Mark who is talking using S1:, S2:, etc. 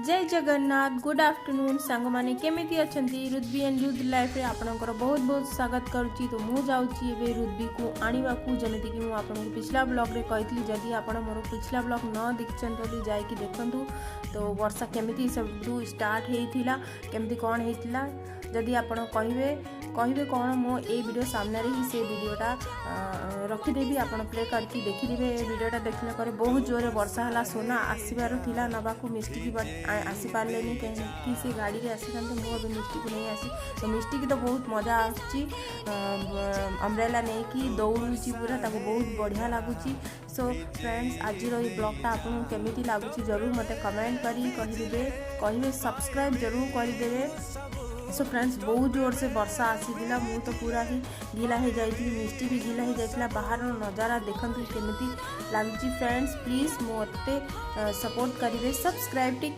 S1: जय Jagannath good afternoon सांग माने केमिति अछंती रुद्बी एंड रुद्र लाइफ रे आपनकर बहुत बहुत स्वागत करूची। तो मु जाउची एबे रुद्बी को आनिबा को जमिति कि मु आपनको पिछला ब्लॉग रे कहतली जदी आपण मोर पिछला ब्लॉग न देखछन तो जाई कि देखंतु। तो वर्षा केमिति सब स्टार्ट हेइथिला केमिति कोन हेइथिला जदि आपण कहिबे कोन मो ए वीडियो सामने रे ही से वीडियोटा रखिदेवी आपण प्ले करके देखिदेबे। ए वीडियोटा देखले करे बहुत जोरे वर्षा हला सोना आसीबार थिला नबाकू मिस्टी की आसी पारलेनी कि से गाड़ी रे आसीथांते मो अबे मिस्टी को नहीं आसी। तो मिस्टी की तो बहुत मजा आछि अम्ब्रेला नहीं कि दौड़ुची पूरा ताको बहुत बढ़िया लागुची। सो फ्रेंड्स आज रो ये ब्लॉगटा आपन केमिति लागुची जरूर मते कमेंट करी कहिबे सब्सक्राइब जरूर करि देबे। सो फ्रेंड्स बहुत जोर से वर्षा आसीला मु तो पूरा ही गीला हो जाइली मिस्टी भी गीला हो जाइला बाहर नजारा देखंतु केमिति लागुची। फ्रेंड्स प्लीज मोते सपोर्ट करिवे सब्सक्राइब टिक